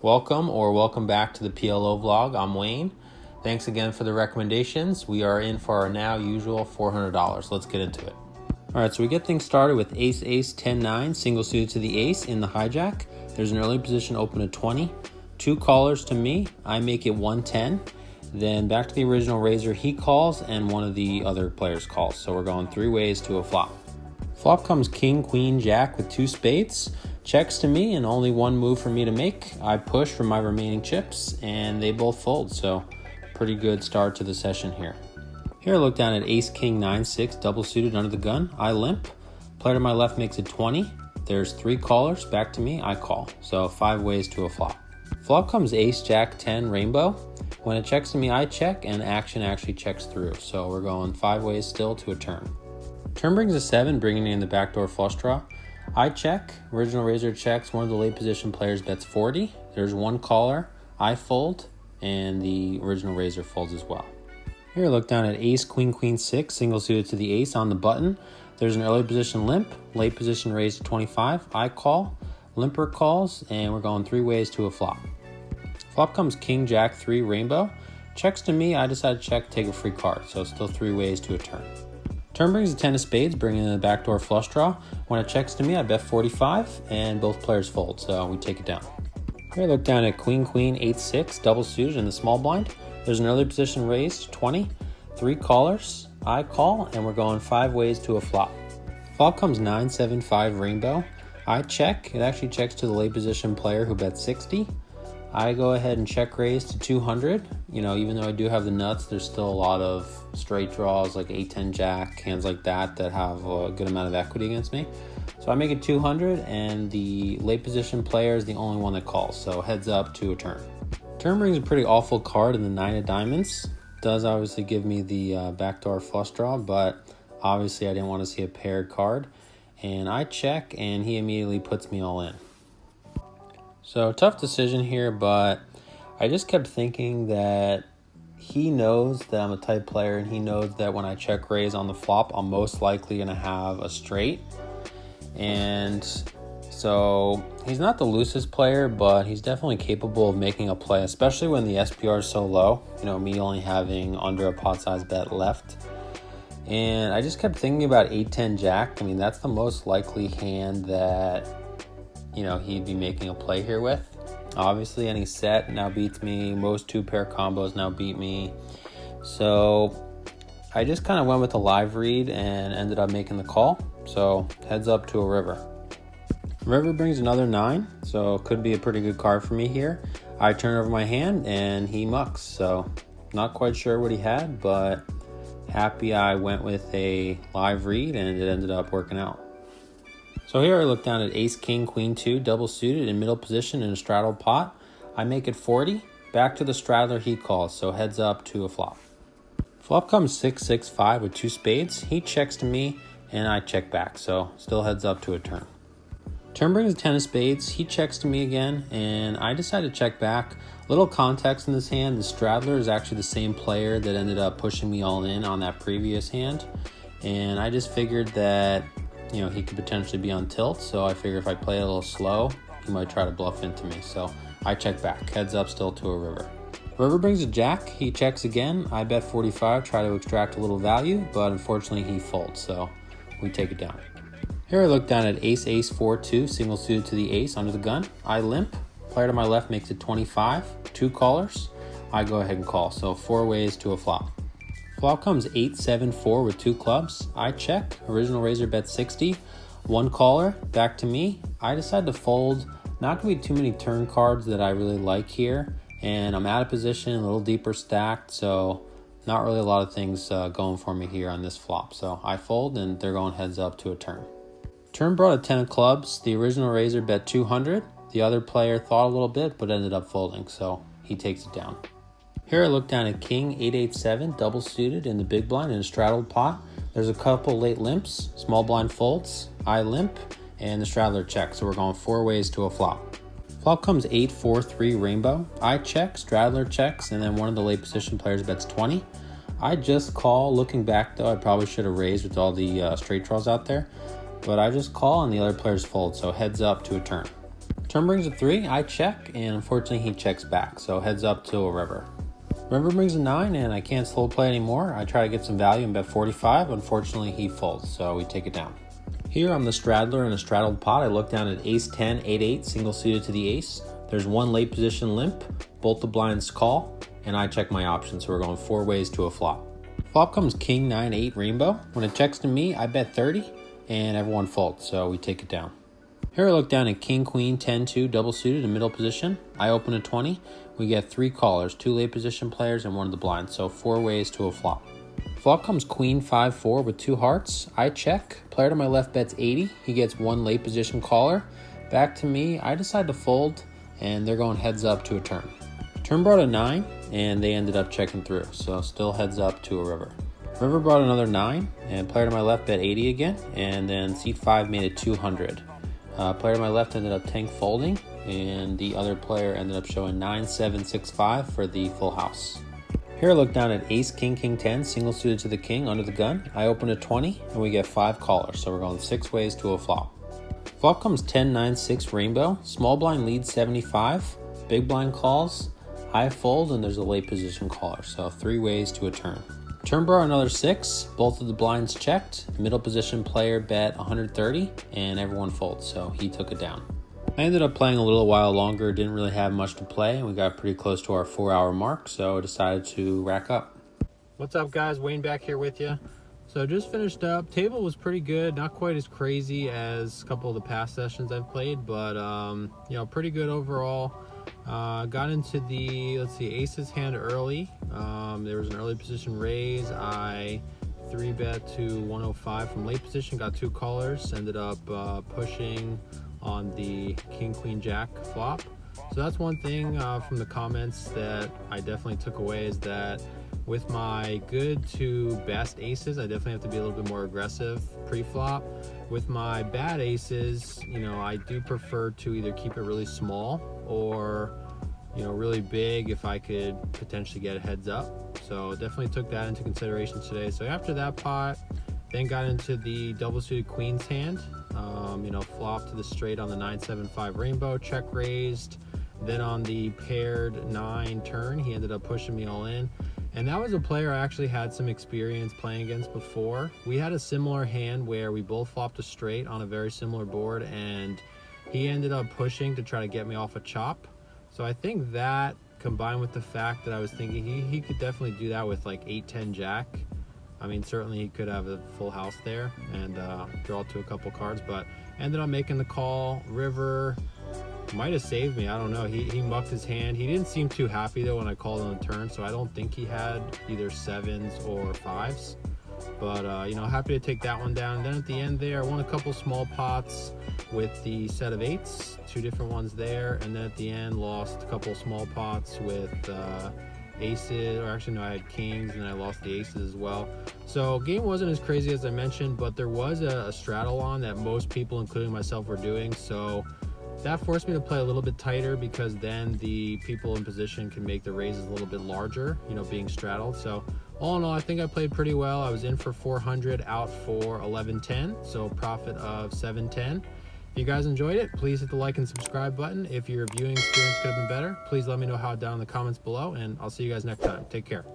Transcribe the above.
Welcome back to the PLO vlog. I'm Wayne. Thanks again for the recommendations. We are in for our now usual $400. Let's get into it. All right, so we get things started with ace, 10-9, single suited to the ace in the hijack. There's an early position open at 20. Two callers to me. I make it 110. Then back to the original raiser, he calls, and one of the other players calls. So we're going three ways to a flop. Flop comes king, queen, jack with two spades. Checks to me and only one move for me to make. I push for my remaining chips and they both fold, so pretty good start to the session here. Here I look down at ace, king, 9-6, double suited under the gun. I limp. Player to my left makes it 20. There's three callers, back to me, I call. So 5 ways to a flop. Flop comes ace, jack, 10, rainbow. When it checks to me, I check and action actually checks through. So we're going 5 ways still to a turn. Turn brings a 7, bringing in the backdoor flush draw. I check, original raiser checks, one of the late position players bets 40. There's one caller, I fold, and the original raiser folds as well. Here I look down at ace, queen, queen, 6, single suited to the ace on the button. There's an early position limp, late position raised to 25. I call, limper calls, and we're going 3 ways to a flop. Flop comes king, jack, 3, rainbow. Checks to me, I decide to check, take a free card, so still 3 ways to a turn. Turn brings a 10 of spades, bringing in the backdoor flush draw. When it checks to me, I bet 45, and both players fold, so we take it down. Here I look down at queen, queen, 8-6, double suited in the small blind. There's an early position raised to 20, 3 callers. I call, and we're going 5 ways to a flop. Flop comes 9-7-5, rainbow. I check. It actually checks to the late position player who bets 60. I go ahead and check raise to 200. Even though I do have the nuts, there's still a lot of straight draws like 8-10 jack, hands like that have a good amount of equity against me. So I make it 200, and the late position player is the only one that calls, so heads up to a turn. Turn brings a pretty awful card in the 9 of diamonds. Does obviously give me the backdoor flush draw, but obviously I didn't want to see a paired card. And I check, and he immediately puts me all in. So tough decision here, but I just kept thinking that he knows that I'm a tight player, and he knows that when I check raise on the flop, I'm most likely going to have a straight. And so he's not the loosest player, but he's definitely capable of making a play, especially when the SPR is so low, me only having under a pot size bet left. And I just kept thinking about 8-10 jack. That's the most likely hand that he'd be making a play here with. Obviously, any set now beats me. Most 2-pair combos now beat me. So I just kind of went with a live read and ended up making the call. So heads up to a river. River brings another 9, so could be a pretty good card for me here. I turn over my hand and he mucks. So not quite sure what he had, but happy I went with a live read and it ended up working out. So here I look down at ace, king, queen, 2, double suited in middle position in a straddle pot. I make it 40. Back to the straddler, he calls, so heads up to a flop. Flop comes 6-6-5 with 2 spades. He checks to me, and I check back, so still heads up to a turn. Turn brings a 10 of spades. He checks to me again, and I decide to check back. Little context in this hand, the straddler is actually the same player that ended up pushing me all in on that previous hand. And I just figured that he could potentially be on tilt, so I figure if I play it a little slow, he might try to bluff into me. So I check back, heads up still to a river. River brings a jack, he checks again. I bet 45, try to extract a little value, but unfortunately he folds, so we take it down. Here I look down at ace, 4-2, single suited to the ace under the gun. I limp, player to my left makes it 25, 2 callers. I go ahead and call, so 4 ways to a flop. Flop comes 8-7-4 with 2 clubs. I check. Original raiser bets 60. 1 caller. Back to me. I decide to fold. Not going to be too many turn cards that I really like here. And I'm out of position, a little deeper stacked. So not really a lot of things going for me here on this flop. So I fold, and they're going heads up to a turn. Turn brought a 10 of clubs. The original raiser bet 200. The other player thought a little bit, but ended up folding. So he takes it down. Here I look down at king, 8-8-7, double suited in the big blind in a straddled pot. There's a couple late limps, small blind folds, I limp, and the straddler checks. So we're going 4 ways to a flop. Flop comes 8-4-3 rainbow. I check, straddler checks, and then one of the late position players bets 20. I just call. Looking back though, I probably should have raised with all the straight draws out there, but I just call and the other players fold, so heads up to a turn. Turn brings a 3, I check, and unfortunately he checks back, so heads up to a river. River brings a 9, and I can't slow play anymore. I try to get some value and bet 45. Unfortunately, he folds, so we take it down. Here I'm the straddler in a straddled pot. I look down at ace 10, 8-8, single suited to the ace. There's one late position limp, both the blinds call, and I check my options, so we're going 4 ways to a flop. Flop comes king 9-8 rainbow. When it checks to me, I bet 30, and everyone folds, so we take it down. Here I look down at king queen 10-2 double suited in middle position. I open a 20. We get 3 callers, 2 late position players, and 1 of the blinds, so 4 ways to a flop. Flop comes queen 5-4 with 2 hearts. I check. Player to my left bets 80. He gets 1 late position caller. Back to me. I decide to fold, and they're going heads up to a turn. Turn brought a 9, and they ended up checking through, so still heads up to a river. River brought another 9, and player to my left bet 80 again, and then seat 5 made it 200. Player to my left ended up tank folding, and the other player ended up showing 9-7-6-5 for the full house. Here I look down at ace king king 10 single suited to the king under the gun. I open a 20 and we get 5 callers, so we're going 6 ways to a flop. Flop comes 10-9-6 rainbow. Small blind leads 75, big blind calls, I fold, and there's a late position caller, so 3 ways to a turn. Turn brought another 6, both of the blinds checked. Middle position player bet 130 and everyone folds, so he took it down. I ended up playing a little while longer, didn't really have much to play, and we got pretty close to our 4-hour mark, so I decided to rack up. What's up guys, Wayne back here with you. So just finished up. Table was pretty good, not quite as crazy as a couple of the past sessions I've played, but pretty good overall. Got into the, aces hand early. There was an early position raise. I 3-bet to 105 from late position, got 2 callers, ended up pushing on the king queen jack flop. So that's one thing from the comments that I definitely took away, is that with my good to best aces, I definitely have to be a little bit more aggressive pre-flop. With my bad aces, I do prefer to either keep it really small or really big if I could potentially get a heads up. So definitely took that into consideration today. So after that pot, then got into the double suited queens hand. Flop to the straight on the 9-7-5 rainbow, check raised. Then on the paired 9 turn, he ended up pushing me all in. And that was a player I actually had some experience playing against before. We had a similar hand where we both flopped a straight on a very similar board, and he ended up pushing to try to get me off a chop. So I think that, combined with the fact that I was thinking he could definitely do that with like 8-10 jack. I mean, certainly he could have a full house there and draw to a couple cards, but ended up making the call. River might have saved me, I don't know. He mucked his hand. He didn't seem too happy though when I called on the turn, so I don't think he had either 7s or 5s. But happy to take that one down. And then at the end there, I won a couple small pots with the set of 8s, 2 different ones there. And then at the end, lost a couple small pots with aces, or actually no, I had kings and I lost the aces as well. So game wasn't as crazy as I mentioned, but there was a straddle on that most people, including myself, were doing. So that forced me to play a little bit tighter, because then the people in position can make the raises a little bit larger, being straddled. So all in all, I think I played pretty well. I was in for 400, out for 1110, so profit of 710. If you guys enjoyed it, please hit the like and subscribe button. If your viewing experience could have been better, please let me know how down in the comments below, and I'll see you guys next time. Take care.